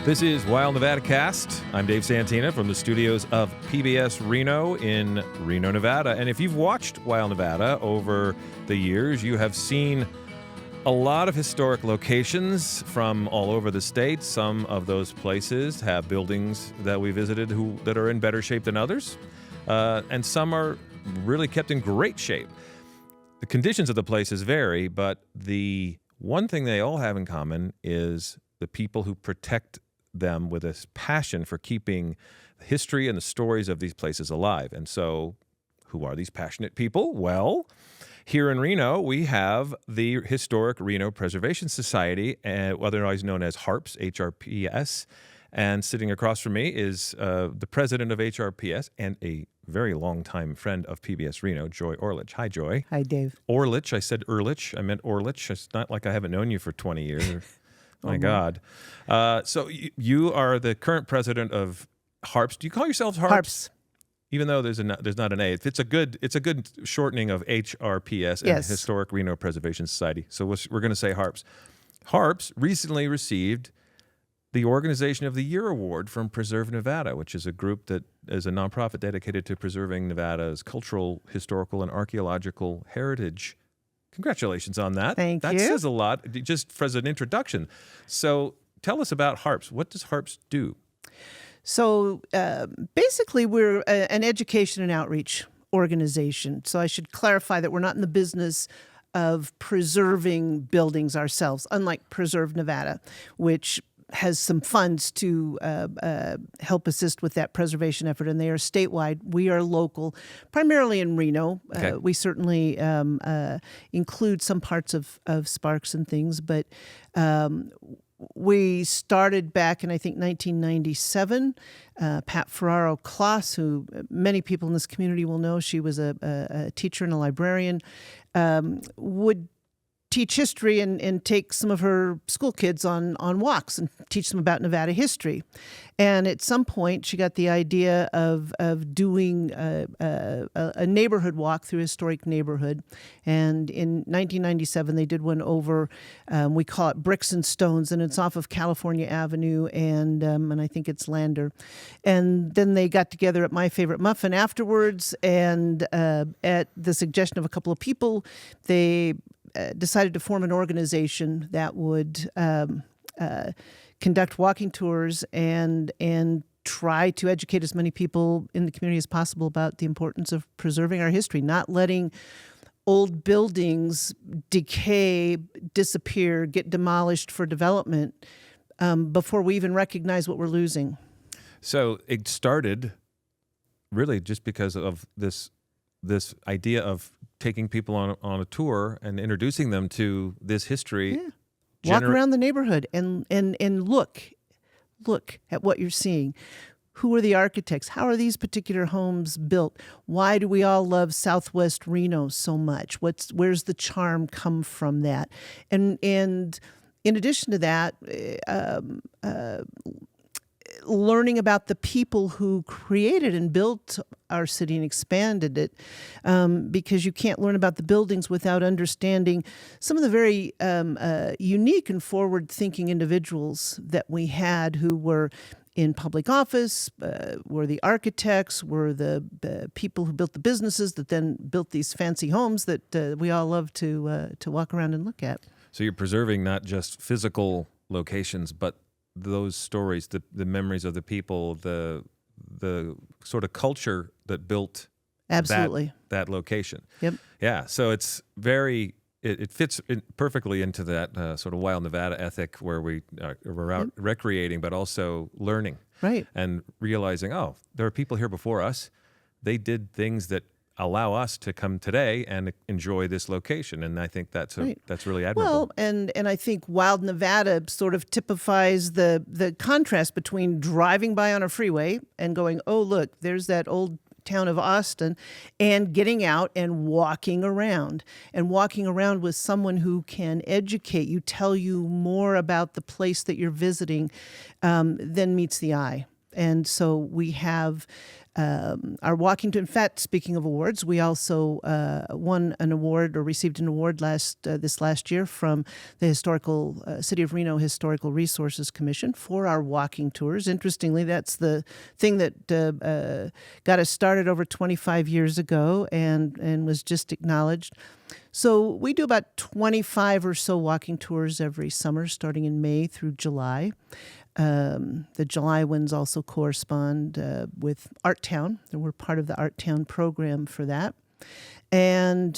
This is Wild Nevadacast. I'm Dave Santina from the studios of PBS Reno in Reno, Nevada. And if you've watched Wild Nevada over the years, you have seen a lot of historic locations from all over the state. Some of those places have buildings that we visited that are in better shape than others, and some are really kept in great shape. The conditions of the places vary, but the one thing they all have in common is the people who protect them with a passion for keeping the history and the stories of these places alive. And so, who are these passionate people? Well, here in Reno, we have the Historic Reno Preservation Society, otherwise known as HARPS, HRPS. And sitting across from me is the president of HRPS and a very long-time friend of PBS Reno, Joy Orlich. Hi, Joy. Hi, Dave. Orlich. I said Orlich. I meant Orlich. It's not like I haven't known you for 20 years. My God. So you are the current president of HARPS. Do you call yourselves HARPS? HARPS. Even though there's not an A. It's a good shortening of HRPS, and Yes. Historic Reno Preservation Society. So we're going to say HARPS. HARPS recently received the Organization of the Year Award from Preserve Nevada, which is a group that is a nonprofit dedicated to preserving Nevada's cultural, historical, and archaeological heritage. Congratulations on that. Thank you. That says a lot, just as an introduction. So tell us about HARPS. What does HARPS do? So basically, we're an education and outreach organization. So I should clarify that we're not in the business of preserving buildings ourselves, unlike Preserve Nevada, which has some funds to help assist with that preservation effort, and they are statewide. We are local, primarily in Reno. Okay. We certainly include some parts of Sparks and things, but we started back in, I think, 1997. Pat Ferraro-Kloss, who many people in this community will know, she was a teacher and a librarian, would teach history and take some of her school kids on walks and teach them about Nevada history. And at some point, she got the idea of doing a neighborhood walk through a historic neighborhood. And in 1997, they did one over, we call it Bricks and Stones, and it's off of California Avenue, and I think it's Lander. And then they got together at My Favorite Muffin afterwards, and at the suggestion of a couple of people, they decided to form an organization that would conduct walking tours and try to educate as many people in the community as possible about the importance of preserving our history, not letting old buildings decay, disappear, get demolished for development before we even recognize what we're losing. So it started really just because of this idea of taking people on a tour and introducing them to this history. Yeah. Walk around the neighborhood and look at what you're seeing. Who are the architects? How are these particular homes built? Why do we all love Southwest Reno so much? Where's the charm come from that? And in addition to that, learning about the people who created and built our city and expanded it, because you can't learn about the buildings without understanding some of the very unique and forward-thinking individuals that we had who were in public office, were the architects, were the people who built the businesses that then built these fancy homes that we all love to walk around and look at. So you're preserving not just physical locations, but those stories, the memories of the people, the sort of culture that built Absolutely that location. Yep. Yeah. So it's it fits perfectly into that sort of Wild Nevada ethic where we're out recreating, but also learning. Right. And realizing, there are people here before us. They did things that allow us to come today and enjoy this location. And I think that's really admirable. Well, and I think Wild Nevada sort of typifies the contrast between driving by on a freeway and going, oh, look, there's that old town of Austin, and getting out and walking around with someone who can educate you, tell you more about the place that you're visiting than meets the eye. And so we have our walking tour. In fact, speaking of awards, we also won an award or received an award this last year from the historical City of Reno Historical Resources Commission for our walking tours. Interestingly, that's the thing that got us started over 25 years ago and was just acknowledged. So we do about 25 or so walking tours every summer, starting in May through July. The July ones also correspond with Art Town. We're part of the Art Town program for that. And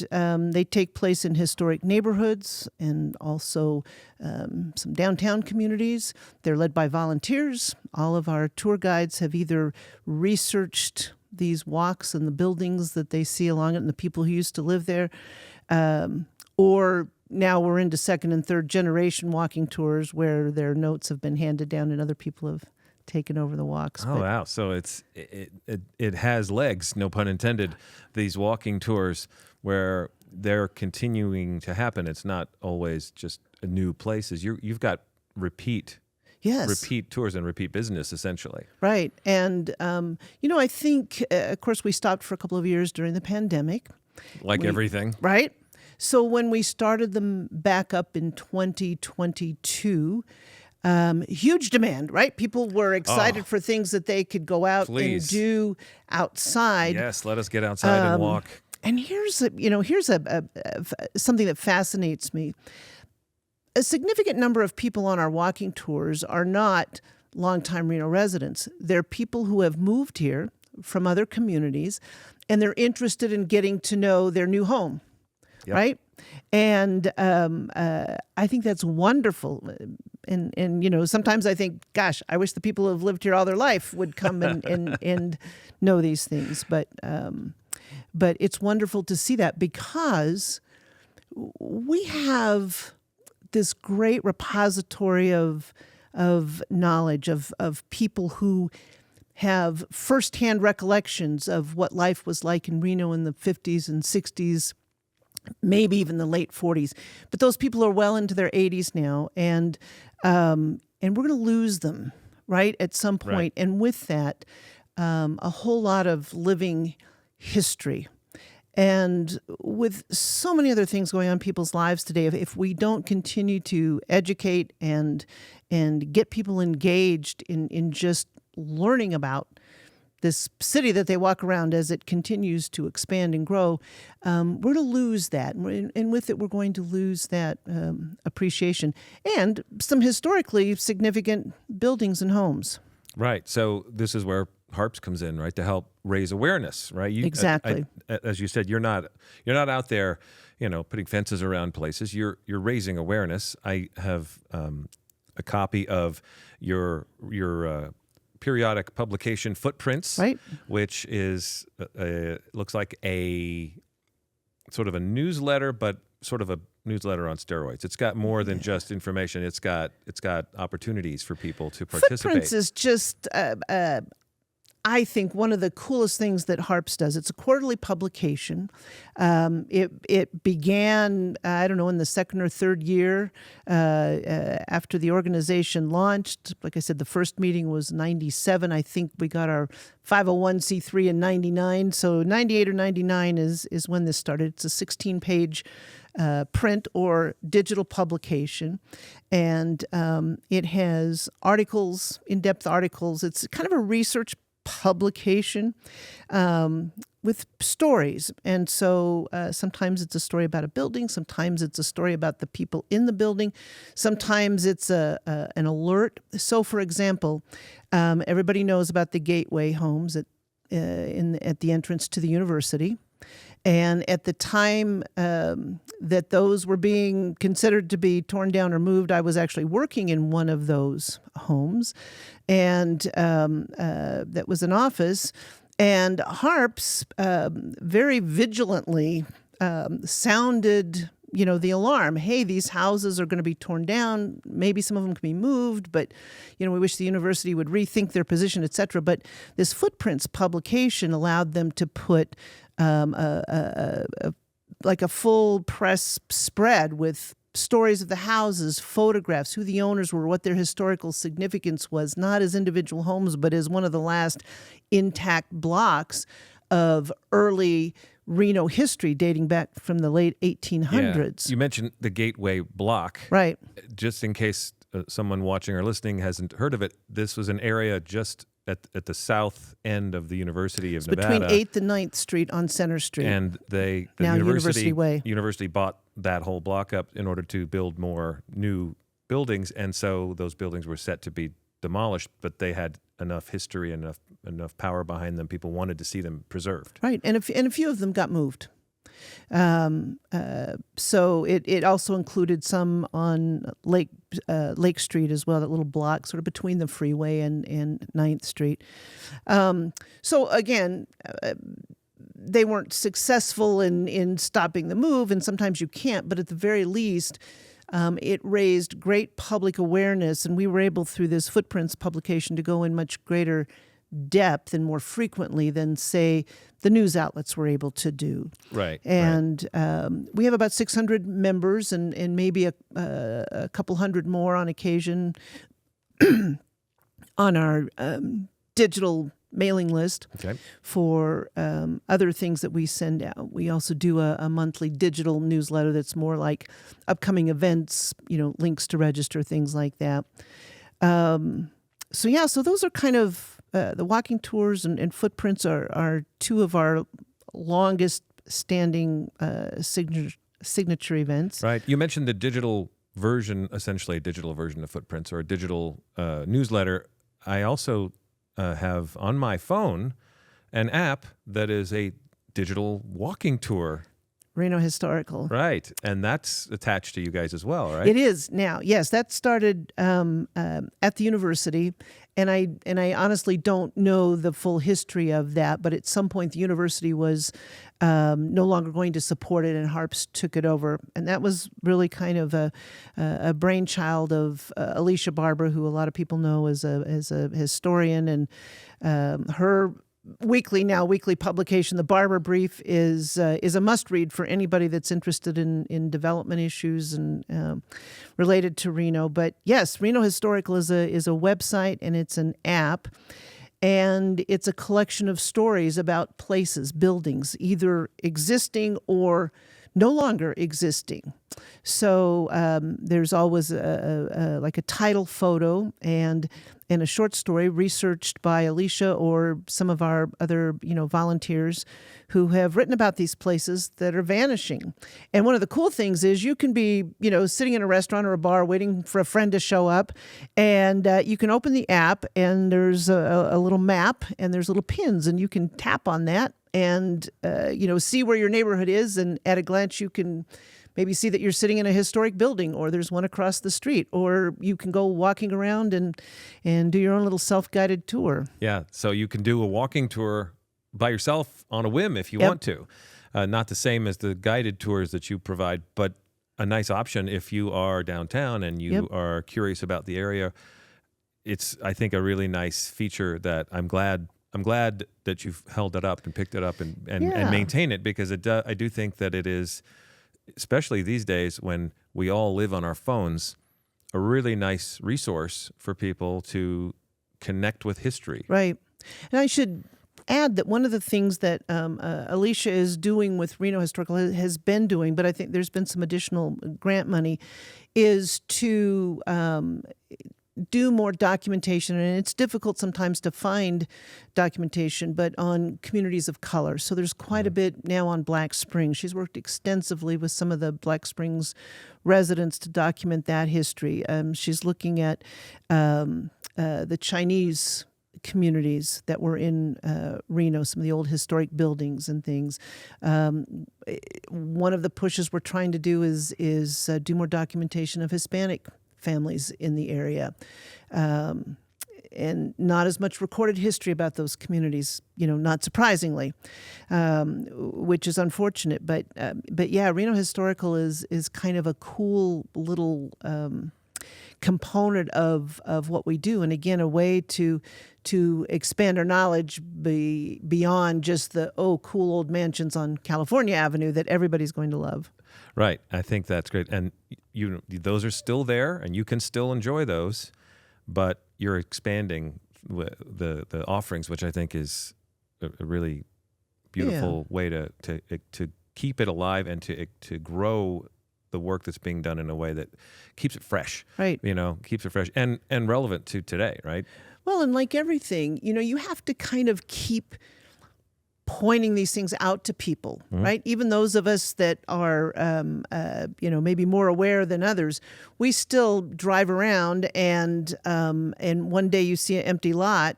they take place in historic neighborhoods and also some downtown communities. They're led by volunteers. All of our tour guides have either researched these walks and the buildings that they see along it and the people who used to live there, or now we're into second and third generation walking tours where their notes have been handed down and other people have taken over the walks. Oh, wow. So it has legs, no pun intended, these walking tours where they're continuing to happen. It's not always just new places. You've got repeat tours and repeat business, essentially. Right. And, I think, of course, we stopped for a couple of years during the pandemic. Like everything. Right. So when we started them back up in 2022, huge demand, right? People were excited for things that they could go out and do outside. Yes, let us get outside and walk. And here's something that fascinates me. A significant number of people on our walking tours are not longtime Reno residents. They're people who have moved here from other communities, and they're interested in getting to know their new home. Yep. Right. And I think that's wonderful. And sometimes I think, gosh, I wish the people who have lived here all their life would come and know these things. But it's wonderful to see that because we have this great repository of knowledge of people who have firsthand recollections of what life was like in Reno in the 50s and 60s. Maybe even the late 40s. But those people are well into their 80s now, and we're going to lose them, right, at some point. Right. And with that, a whole lot of living history. And with so many other things going on in people's lives today, if we don't continue to educate and get people engaged in just learning about this city that they walk around as it continues to expand and grow, we're going to lose that. And with it, we're going to lose that appreciation and some historically significant buildings and homes. Right. So this is where HARPS comes in, right, to help raise awareness, right? Exactly. As you said, you're not out there, putting fences around places. You're raising awareness. I have a copy of your periodic publication Footprints, right, which is looks like a sort of a newsletter, but sort of a newsletter on steroids. It's got more than just information. It's got opportunities for people to participate. Footprints is just I think one of the coolest things that HARPS does. It's a quarterly publication. It began, in the second or third year after the organization launched. Like I said, the first meeting was 97. I think we got our 501c3 in 99. So 98 or 99 is when this started. It's a 16-page print or digital publication. And it has articles, in-depth articles. It's kind of a research publication with stories. And so sometimes it's a story about a building. Sometimes it's a story about the people in the building. Sometimes it's an alert. So, for example, everybody knows about the Gateway homes at the entrance to the university. And at the time that those were being considered to be torn down or moved, I was actually working in one of those homes, and that was an office. And HARPS very vigilantly sounded, the alarm. Hey, these houses are going to be torn down. Maybe some of them can be moved, but, we wish the university would rethink their position, et cetera. But this Footprints publication allowed them to put like a full press spread with stories of the houses, photographs, who the owners were, what their historical significance was, not as individual homes, but as one of the last intact blocks of early Reno history dating back from the late 1800s. Yeah. You mentioned the Gateway Block. Right. Just in case someone watching or listening hasn't heard of it, this was an area just at the south end of the University of Nevada. Between 8th and 9th Street on Center Street. And the now University Way. University bought that whole block up in order to build more new buildings, and so those buildings were set to be demolished, but they had enough history and enough power behind them. People wanted to see them preserved. Right, and a few of them got moved. So it also included some on Lake Street as well, that little block sort of between the freeway and 9th Street. So again, they weren't successful in stopping the move, and sometimes you can't, but at the very least, it raised great public awareness, and we were able through this Footprints publication to go in much greater depth and more frequently than, say, the news outlets were able to do. Right. And we have about 600 members and maybe a couple hundred more on occasion on our digital mailing list for other things that we send out. We also do a monthly digital newsletter that's more like upcoming events, links to register, things like that. So those are kind of the walking tours and Footprints are two of our longest standing signature events. Right. You mentioned the digital version, essentially a digital version of Footprints or a digital newsletter. I also have on my phone an app that is a digital walking tour. Reno Historical. Right. And that's attached to you guys as well, right? It is now. Yes, that started at the university. And I honestly don't know the full history of that, but at some point the university was no longer going to support it, and HRPS took it over. And that was really kind of a brainchild of Alicia Barber, who a lot of people know as a historian, and her weekly publication, the Barber Brief, is a must-read for anybody that's interested in development issues and related to Reno. But yes, Reno Historical is a website, and it's an app, and it's a collection of stories about places, buildings, either existing or no longer existing. So there's always like a title photo and a short story researched by Alicia or some of our other volunteers who have written about these places that are vanishing. And one of the cool things is you can be sitting in a restaurant or a bar waiting for a friend to show up, and you can open the app, and there's a little map, and there's little pins, and you can tap on that and see where your neighborhood is, and at a glance you can maybe see that you're sitting in a historic building, or there's one across the street, or you can go walking around and do your own little self-guided tour. Yeah, so you can do a walking tour by yourself on a whim if you want to. Not the same as the guided tours that you provide, but a nice option if you are downtown and you are curious about the area. It's, I think, a really nice feature that I'm glad that you've held it up and picked it up and maintain it, because I do think that it is, especially these days when we all live on our phones, a really nice resource for people to connect with history. Right. And I should add that one of the things that Alicia is doing with Reno Historical, has been doing, but I think there's been some additional grant money, is to do more documentation, and it's difficult sometimes to find documentation, but on communities of color. So there's quite a bit now on Black Springs. She's worked extensively with some of the Black Springs residents to document that history. She's looking at the Chinese communities that were in Reno, some of the old historic buildings and things. One of the pushes we're trying to do is do more documentation of Hispanic families in the area, and not as much recorded history about those communities, not surprisingly, which is unfortunate. But yeah, Reno Historical is kind of a cool little component of what we do, and again, a way to expand our knowledge beyond just the cool old mansions on California Avenue that everybody's going to love. Right. I think that's great. And those are still there, and you can still enjoy those, but you're expanding the offerings, which I think is a really beautiful way to keep it alive and to grow the work that's being done in a way that keeps it fresh. Right. Keeps it fresh and relevant to today, right? Well, and like everything, you have to kind of keep pointing these things out to people, right? Even those of us that are, maybe more aware than others, we still drive around and one day you see an empty lot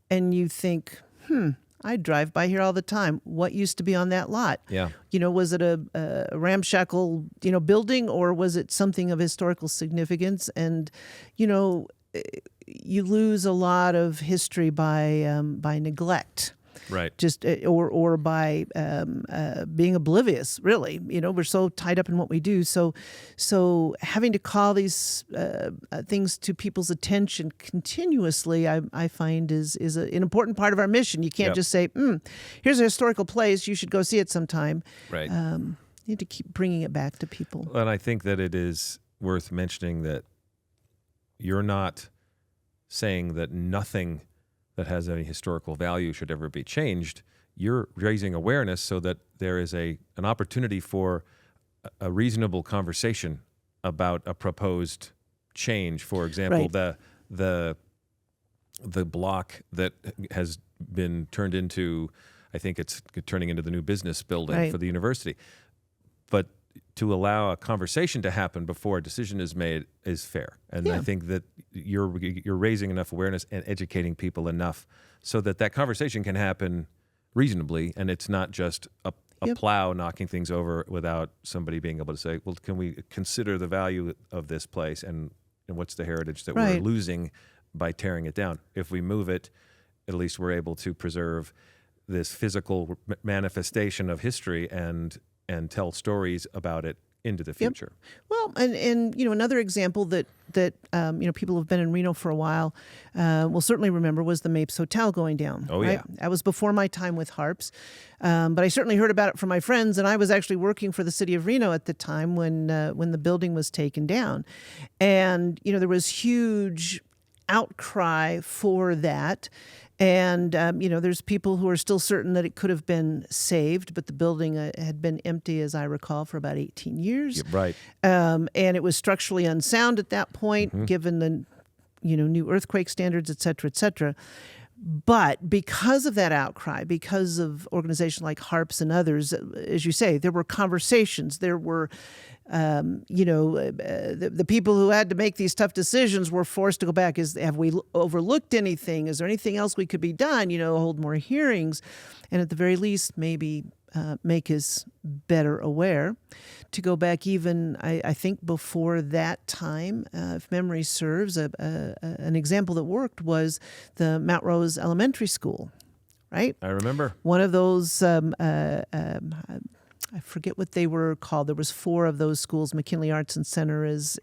and you think, I drive by here all the time. What used to be on that lot? Yeah. Was it a ramshackle, building, or was it something of historical significance? And, you lose a lot of history by neglect. Right. Just or by being oblivious. Really, we're so tied up in what we do. So having to call these things to people's attention continuously, I find is an important part of our mission. You can't just say, "Here's a historical place. You should go see it sometime." Right. You need to keep bringing it back to people. And I think that it is worth mentioning that you're not saying that nothing that has any historical value should ever be changed. You're raising awareness so that there is an opportunity for a reasonable conversation about a proposed change. For example, the block that has been turned into, I think it's turning into the new business building for the university. But to allow a conversation to happen before a decision is made is fair. And I think that you're raising enough awareness and educating people enough so that conversation can happen reasonably, and it's not just a plow knocking things over without somebody being able to say, well, can we consider the value of this place and what's the heritage that we're losing by tearing it down? If we move it, at least we're able to preserve this physical manifestation of history and tell stories about it into the future. Well, and another example that people who've been in Reno for a while will certainly remember was the Mapes Hotel going down. Oh, right? yeah. That was before my time with HARPS, but I certainly heard about it from my friends, and I was actually working for the city of Reno at the time when the building was taken down, and there was huge outcry for that. And, there's people who are still certain that it could have been saved, but the building had been empty, as I recall, for about 18 years. Yeah, right. And it was structurally unsound at that point, given the, new earthquake standards, et cetera, et cetera. But because of that outcry, because of organizations like HARPS and others, as you say, there were conversations, there were the people who had to make these tough decisions were forced to go back. Have we overlooked anything? Is there anything else we could be done? Hold more hearings, and at the very least, maybe make us better aware. To go back even, I think before that time, if memory serves, an example that worked was the Mount Rose Elementary School, right? I remember. One of those, I forget what they were called. There was 4 of those schools. McKinley Arts and Center is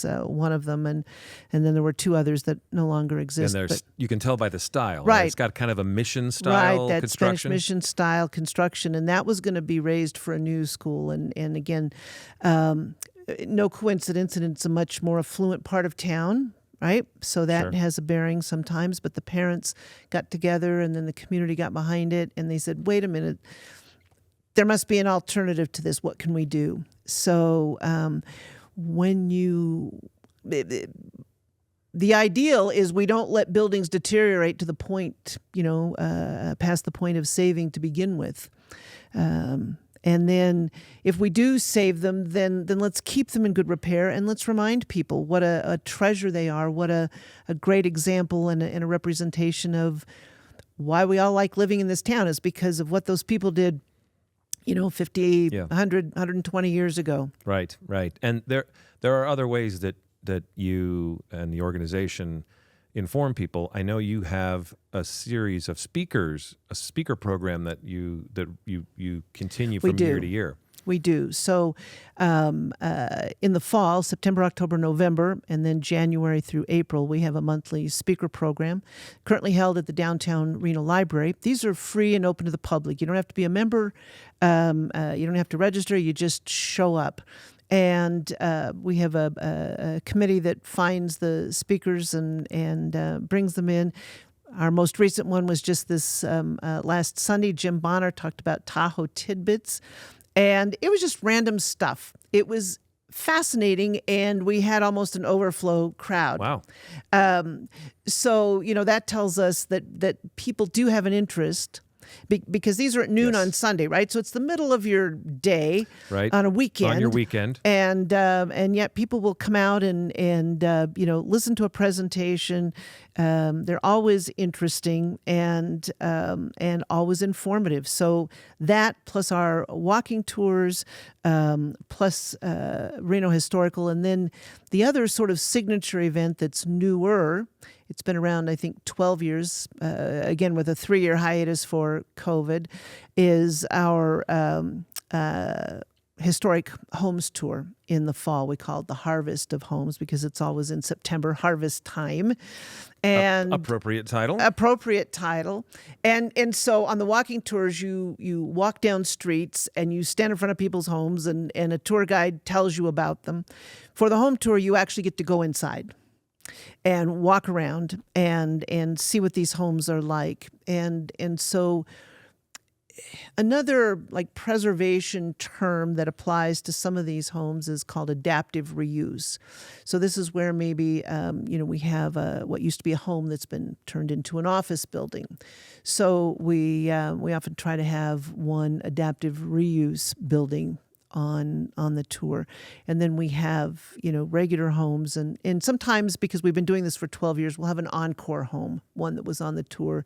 one of them, and then there were 2 others that no longer exist. And you can tell by the style. Right. It's got kind of a mission style that construction. Spanish mission style construction, and that was going to be raised for a new school. And again, no coincidence, and it's a much more affluent part of town. Right? So that has a bearing sometimes, but the parents got together and then the community got behind it, and they said, wait a minute, there must be an alternative to this. What can we do? So the ideal is we don't let buildings deteriorate to the point, past the point of saving to begin with. And then if we do save them, then let's keep them in good repair, and let's remind people what a treasure they are, what a great example and a representation of why we all like living in this town is because of what those people did 50, 100, 120 years ago. Right. And there are other ways that you and the organization inform people. I know you have a series of speakers, a speaker program that you continue from year to year. We do. So in the fall, September, October, November, and then January through April, we have a monthly speaker program currently held at the downtown Reno Library. These are free and open to the public. You don't have to be a member. You don't have to register. You just show up. And we have a committee that finds the speakers and brings them in. Our most recent one was just this last Sunday. Jim Bonner talked about Tahoe tidbits. And it was just random stuff. It was fascinating, and we had almost an overflow crowd. Wow. So, that tells us that people do have an interest because these are at noon on Sunday, right? So it's the middle of your day on a weekend. On your weekend. And yet people will come out and listen to a presentation. They're always interesting and always informative. So that plus our walking tours, plus Reno Historical, and then the other sort of signature event that's newer. It's been around, I think, 12 years, again, with a 3-year hiatus for COVID, is our historic homes tour in the fall. We call it the Harvest of Homes because it's always in September, harvest time. And appropriate title. And so on the walking tours, you walk down streets and you stand in front of people's homes and a tour guide tells you about them. For the home tour, you actually get to go inside and walk around and see what these homes are like. And so another like preservation term that applies to some of these homes is called adaptive reuse. So this is where maybe we have what used to be a home that's been turned into an office building. So we often try to have one adaptive reuse building on the tour. And then we have, regular homes. And sometimes, because we've been doing this for 12 years, we'll have an encore home, one that was on the tour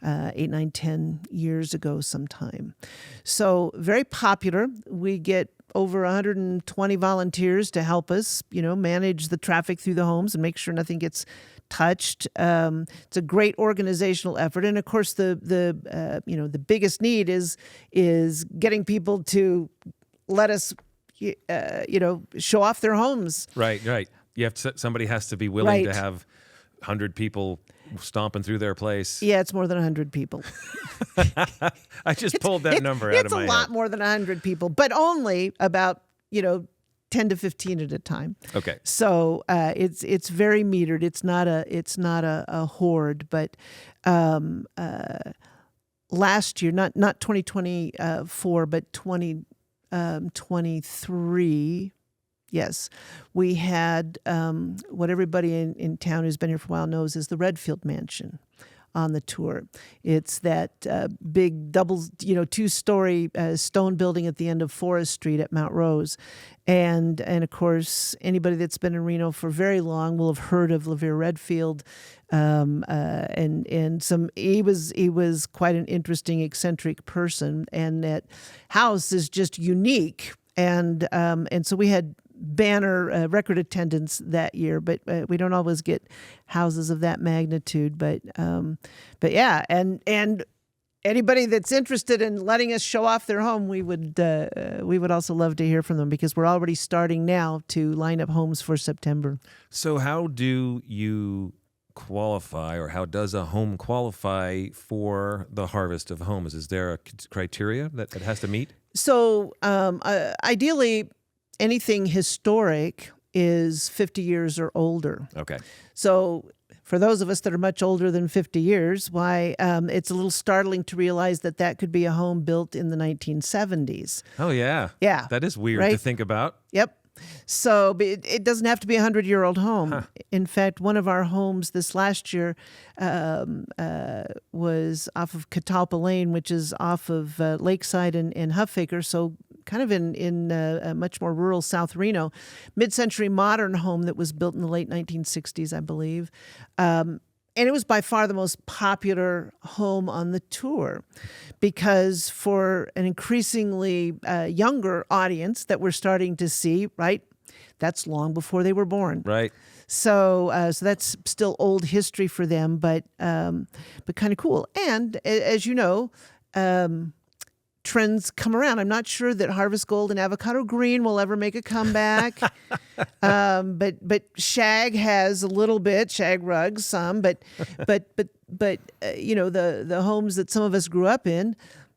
8, 9, 10 years ago sometime. So very popular. We get over 120 volunteers to help us, manage the traffic through the homes and make sure nothing gets touched. It's a great organizational effort. And of course, the biggest need is getting people to let us, show off their homes. Right. You have somebody has to be willing to have 100 people stomping through their place. Yeah, it's more than 100 people. I just pulled that number out of my head. It's a lot more than 100 people, but only about 10 to 15 at a time. Okay. So it's very metered. It's not a horde, but last year, not 2024, but 2023, yes, we had what everybody in town who's been here for a while knows is the Redfield Mansion on the tour. It's that big double, 2-story stone building at the end of Forest Street at Mount Rose. And of course, anybody that's been in Reno for very long will have heard of LaVere Redfield. He was quite an interesting, eccentric person, and that house is just unique. And so we had banner record attendance that year, but we don't always get houses of that magnitude. But yeah, and anybody that's interested in letting us show off their home, we would also love to hear from them because we're already starting now to line up homes for September. So how do you qualify, or how does a home qualify for the Harvest of Homes? Is there a criteria that it has to meet? So ideally, anything historic is 50 years or older. Okay. So for those of us that are much older than 50 years, it's a little startling to realize that could be a home built in the 1970s. Oh, yeah. Yeah. That is weird to think about. Yep. So it doesn't have to be a 100-year-old home. Huh. In fact, one of our homes this last year was off of Catalpa Lane, which is off of Lakeside and Huffaker, so kind of in a much more rural South Reno, mid-century modern home that was built in the late 1960s, I believe. And it was by far the most popular home on the tour because for an increasingly younger audience that we're starting to see, right, that's long before they were born. Right. So that's still old history for them, but kind of cool. And as you know, trends come around. I'm not sure that Harvest Gold and Avocado Green will ever make a comeback. But shag has a little bit, shag rugs, some, but the homes that some of us grew up in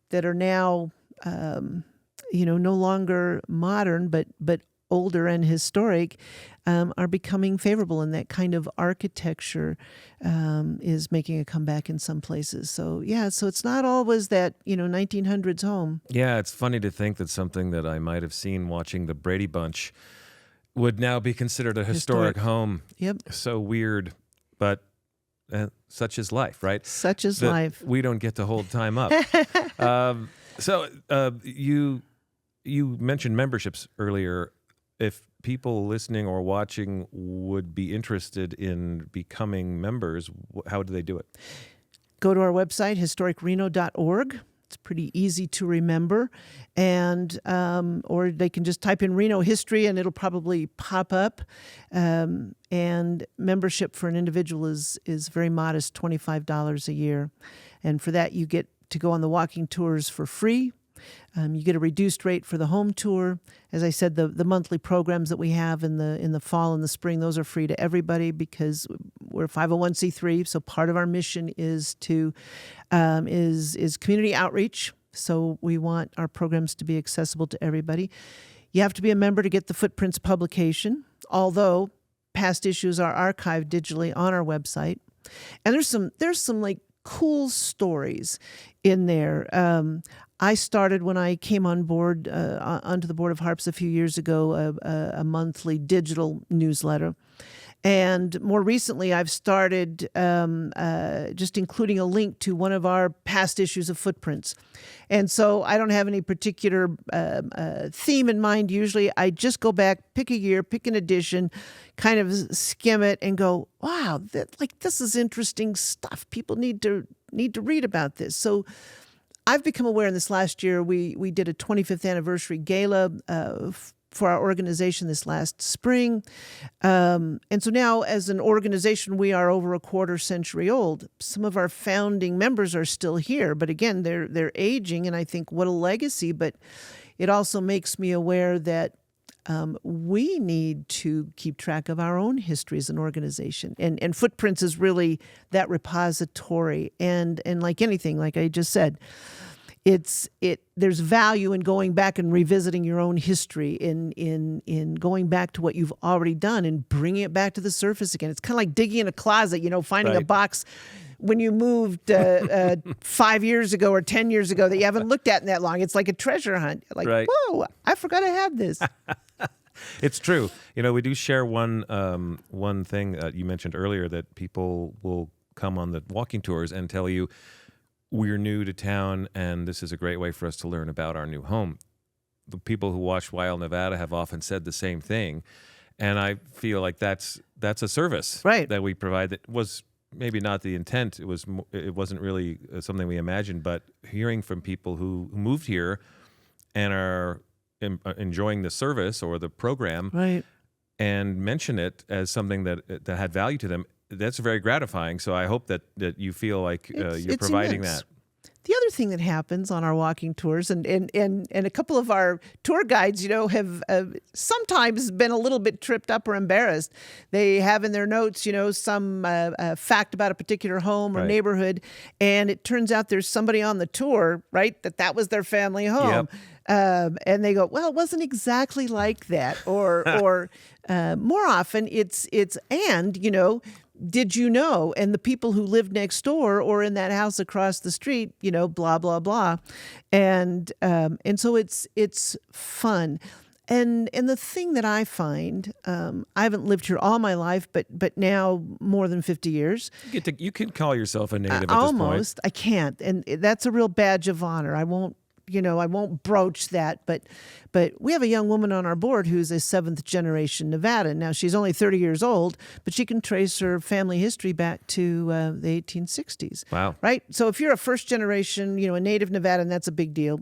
that are now, no longer modern, but older and historic, are becoming favorable, and that kind of architecture is making a comeback in some places. So it's not always that 1900s home. Yeah, it's funny to think that something that I might have seen watching the Brady Bunch would now be considered a historic home. Yep. So weird, but such is life, right? Such is life. We don't get to hold time up. You mentioned memberships earlier. If people listening or watching would be interested in becoming members, how do they do it? Go to our website, historicreno.org. It's pretty easy to remember, and or they can just type in Reno history and it'll probably pop up. And membership for an individual is very modest, $25 a year, and for that you get to go on the walking tours for free. You get a reduced rate for the home tour. As I said, the monthly programs that we have in the fall and the spring, those are free to everybody because we're 501c3. So part of our mission is to is community outreach. So we want our programs to be accessible to everybody. You have to be a member to get the Footprints publication, although past issues are archived digitally on our website. And there's some like cool stories in there. I started when I came on board onto the board of HARPS a few years ago, a monthly digital newsletter. And more recently, I've started just including a link to one of our past issues of Footprints. And so I don't have any particular theme in mind. Usually I just go back, pick a year, pick an edition, kind of skim it and go, wow, this is interesting stuff. People need to read about this. So I've become aware in this last year, we did a 25th anniversary gala for our organization this last spring. And so now as an organization, we are over a quarter century old. Some of our founding members are still here, but again, they're aging, and I think what a legacy, but it also makes me aware that we need to keep track of our own history as an organization. And Footprints is really that repository. And like anything, like I just said, there's value in going back and revisiting your own history, in going back to what you've already done and bringing it back to the surface again. It's kind of like digging in a closet, finding a box when you moved 5 years ago or 10 years ago that you haven't looked at in that long. It's like a treasure hunt. Like, whoa, I forgot I had this. It's true. We do share one thing you mentioned earlier, that people will come on the walking tours and tell you, we're new to town and this is a great way for us to learn about our new home. The people who watch Wild Nevada have often said the same thing. And I feel like that's a service that we provide that was maybe not the intent. It wasn't really something we imagined, but hearing from people who moved here and are enjoying the service or the program, and mention it as something that had value to them, that's very gratifying. So I hope that you feel like you're providing immense. that. The other thing that happens on our walking tours, and a couple of our tour guides, have sometimes been a little bit tripped up or embarrassed. They have in their notes, some fact about a particular home or neighborhood, and it turns out there's somebody on the tour, that was their family home. Yep. And they go, well, it wasn't exactly like that. Or more often it's did you know? And the people who lived next door or in that house across the street, blah, blah, blah. And so it's fun. And the thing that I find, I haven't lived here all my life, but now more than 50 years. You can call yourself a native at this point. Almost. I can't. And that's a real badge of honor. I won't broach that, but we have a young woman on our board who's a seventh generation Nevadan. Now she's only 30 years old, but she can trace her family history back to the 1860s. Wow. Right? So if you're a first generation, a native Nevadan, that's a big deal.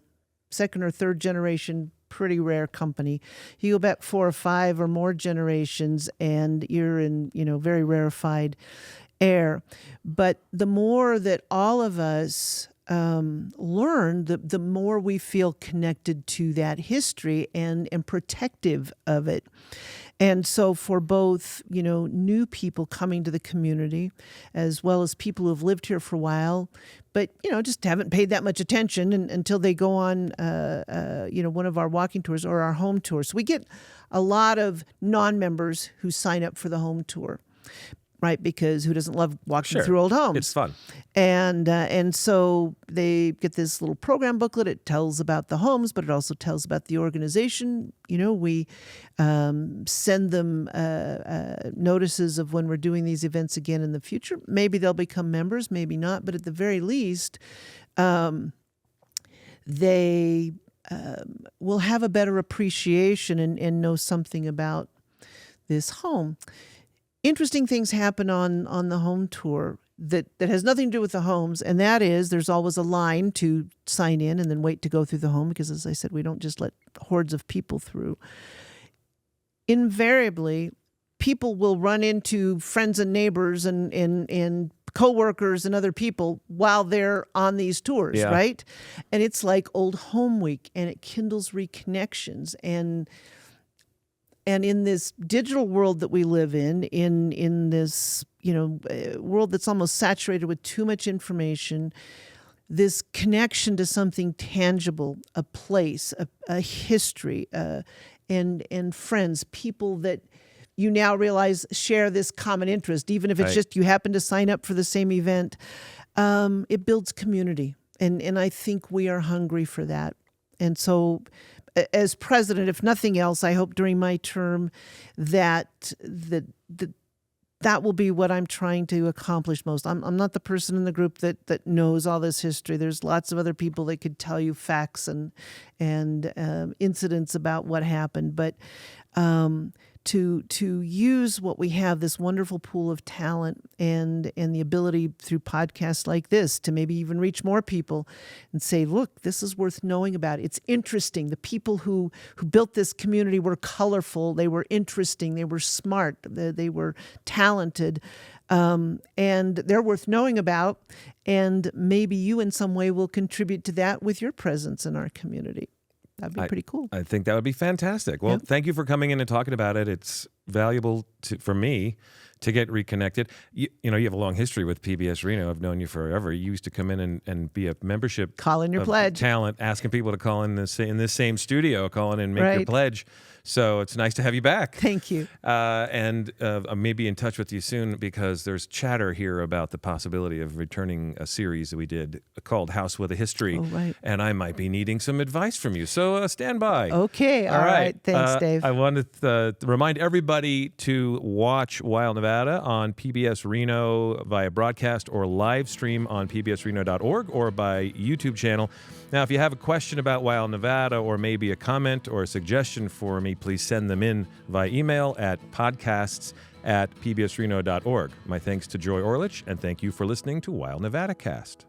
Second or third generation, pretty rare company. You go back 4 or 5 or more generations and you're in, very rarefied air. But the more that all of us learn, the more we feel connected to that history and protective of it. And so for both, new people coming to the community, as well as people who've lived here for a while, but, just haven't paid that much attention until they go on, one of our walking tours or our home tours. So we get a lot of non-members who sign up for the home tour. Right, because who doesn't love walking through old homes? It's fun. And so they get this little program booklet. It tells about the homes, but it also tells about the organization. We send them notices of when we're doing these events again in the future. Maybe they'll become members, maybe not. But at the very least, they will have a better appreciation and know something about this home. Interesting things happen on the home tour that has nothing to do with the homes, and that is there's always a line to sign in and then wait to go through the home because, as I said, we don't just let hordes of people through. Invariably, people will run into friends and neighbors and coworkers and other people while they're on these tours, right? And it's like old home week, and it kindles reconnections. And in this digital world that we live in this, world that's almost saturated with too much information, this connection to something tangible, a place, a history, and friends, people that you now realize share this common interest, even if it's just you happen to sign up for the same event, it builds community. And I think we are hungry for that. And so as president, if nothing else, I hope during my term that will be what I'm trying to accomplish most. I'm not the person in the group that knows all this history. There's lots of other people that could tell you facts and incidents about what happened. But to use what we have, this wonderful pool of talent and the ability through podcasts like this to maybe even reach more people and say, look, this is worth knowing about. It's interesting. The people who built this community were colorful. They were interesting. They were smart. They were talented. And they're worth knowing about. And maybe you in some way will contribute to that with your presence in our community. That'd be pretty cool. I think that would be fantastic. Well, thank you for coming in and talking about it. It's valuable for me to get reconnected. You have a long history with PBS Reno. I've known you forever. You used to come in and be a membership call in your pledge talent, asking people to call in this same studio, call in and make your pledge. So it's nice to have you back. Thank you. And I may be in touch with you soon because there's chatter here about the possibility of returning a series that we did called House with a History. Oh, right. And I might be needing some advice from you. So stand by. Okay. All right. Thanks, Dave. I wanted to remind everybody to watch Wild Nevada on PBS Reno via broadcast or live stream on pbsreno.org or by YouTube channel. Now, if you have a question about Wild Nevada or maybe a comment or a suggestion for me, please send them in via email at podcasts@pbsreno.org. My thanks to Joy Orlich, and thank you for listening to Wild Nevadacast.